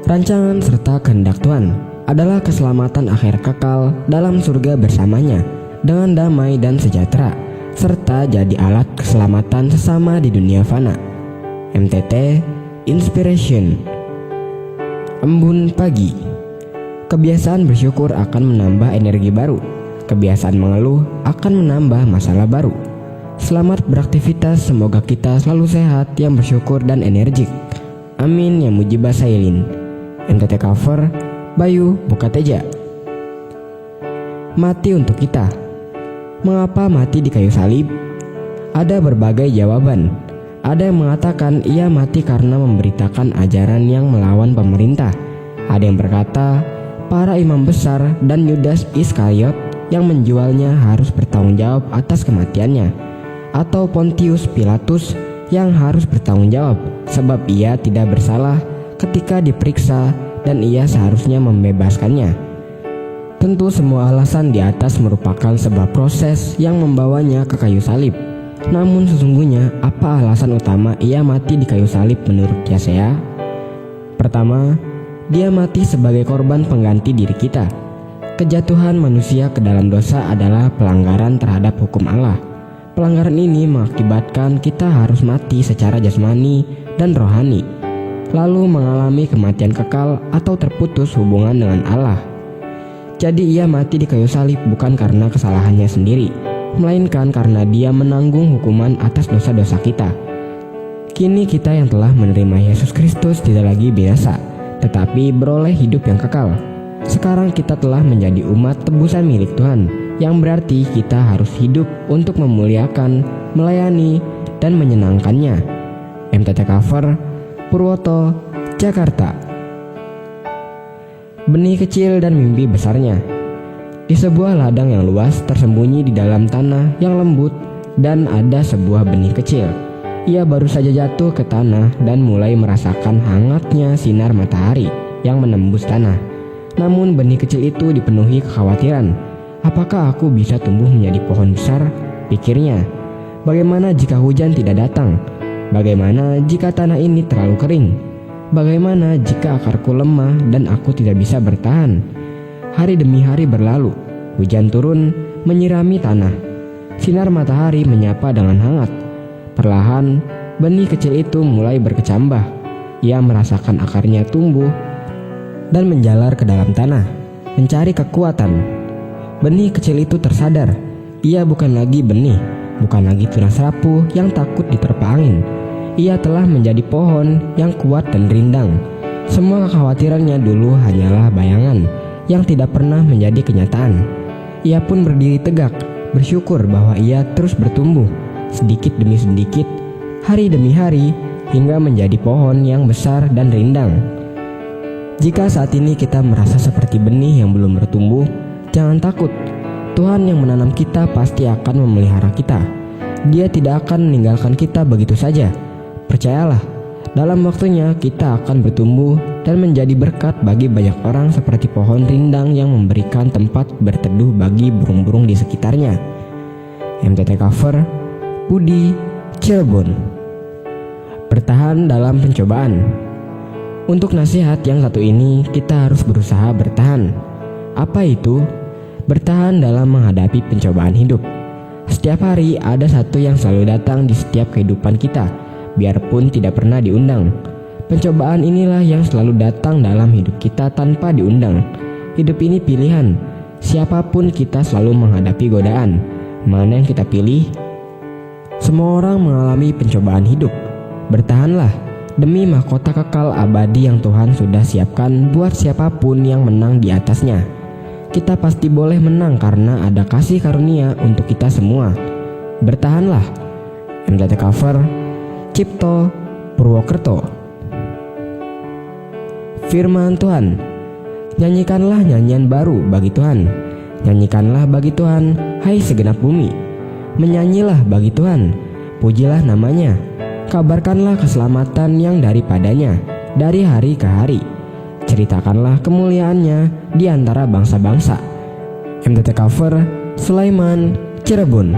Rancangan serta kehendak Tuhan adalah keselamatan akhir kekal dalam surga bersamanya dengan damai dan sejahtera, serta jadi alat keselamatan sesama di dunia fana. MTT Inspiration. Embun pagi. Kebiasaan bersyukur akan menambah energi baru. Kebiasaan mengeluh akan menambah masalah baru. Selamat beraktivitas, semoga kita selalu sehat, yang bersyukur dan energik. Amin ya mujibah sailin. NTT cover Bayu Bukateja. Mati untuk kita. Mengapa mati di kayu salib? Ada berbagai jawaban. Ada yang mengatakan ia mati karena memberitakan ajaran yang melawan pemerintah. Ada yang berkata para imam besar dan Yudas Iskariot yang menjualnya harus bertanggung jawab atas kematiannya, atau Pontius Pilatus yang harus bertanggung jawab sebab ia tidak bersalah ketika diperiksa dan ia seharusnya membebaskannya. Tentu semua alasan di atas merupakan sebuah proses yang membawanya ke kayu salib. Namun sesungguhnya apa alasan utama ia mati di kayu salib menurut Yesaya? Pertama, dia mati sebagai korban pengganti diri kita. Kejatuhan manusia ke dalam dosa adalah pelanggaran terhadap hukum Allah. Pelanggaran ini mengakibatkan kita harus mati secara jasmani dan rohani, lalu mengalami kematian kekal atau terputus hubungan dengan Allah. Jadi ia mati di kayu salib bukan karena kesalahannya sendiri, melainkan karena dia menanggung hukuman atas dosa-dosa kita. Kini kita yang telah menerima Yesus Kristus tidak lagi binasa, tetapi beroleh hidup yang kekal. Sekarang kita telah menjadi umat tebusan milik Tuhan, yang berarti kita harus hidup untuk memuliakan, melayani, dan menyenangkannya. MTT cover Purwoto, Jakarta. Benih kecil dan mimpi besarnya. Di sebuah ladang yang luas tersembunyi di dalam tanah yang lembut dan ada sebuah benih kecil. Ia baru saja jatuh ke tanah dan mulai merasakan hangatnya sinar matahari yang menembus tanah. Namun benih kecil itu dipenuhi kekhawatiran. Apakah aku bisa tumbuh menjadi pohon besar? Pikirnya. Bagaimana jika hujan tidak datang? Bagaimana jika tanah ini terlalu kering? Bagaimana jika akarku lemah dan aku tidak bisa bertahan? Hari demi hari berlalu, hujan turun menyirami tanah. Sinar matahari menyapa dengan hangat. Perlahan, benih kecil itu mulai berkecambah. Ia merasakan akarnya tumbuh dan menjalar ke dalam tanah, mencari kekuatan. Benih kecil itu tersadar, ia bukan lagi benih, bukan lagi tunas rapuh yang takut diterpa angin. Ia telah menjadi pohon yang kuat dan rindang. Semua kekhawatirannya dulu hanyalah bayangan yang tidak pernah menjadi kenyataan. Ia pun berdiri tegak, bersyukur bahwa ia terus bertumbuh, sedikit demi sedikit, hari demi hari, hingga menjadi pohon yang besar dan rindang. Jika saat ini kita merasa seperti benih yang belum bertumbuh, jangan takut. Tuhan yang menanam kita pasti akan memelihara kita. Dia tidak akan meninggalkan kita begitu saja. Percayalah, dalam waktunya kita akan bertumbuh dan menjadi berkat bagi banyak orang seperti pohon rindang yang memberikan tempat berteduh bagi burung-burung di sekitarnya. MTT cover Budi, Cirebon. Bertahan dalam pencobaan. Untuk nasihat yang satu ini, kita harus berusaha bertahan. Apa itu? Bertahan dalam menghadapi pencobaan hidup. Setiap hari ada satu yang selalu datang di setiap kehidupan kita, biarpun tidak pernah diundang. Pencobaan inilah yang selalu datang dalam hidup kita tanpa diundang. Hidup ini pilihan. Siapapun kita selalu menghadapi godaan. Mana yang kita pilih? Semua orang mengalami pencobaan hidup. Bertahanlah demi mahkota kekal abadi yang Tuhan sudah siapkan buat siapapun yang menang di atasnya. Kita pasti boleh menang karena ada kasih karunia untuk kita semua. Bertahanlah. MTT cover Cipto, Purwokerto. Firman Tuhan. Nyanyikanlah nyanyian baru bagi Tuhan. Nyanyikanlah bagi Tuhan, hai segenap bumi. Menyanyilah bagi Tuhan, pujilah namanya. Kabarkanlah keselamatan yang daripadanya, dari hari ke hari. Ceritakanlah kemuliaannya di antara bangsa-bangsa. MTT cover Sulaiman, Cirebon.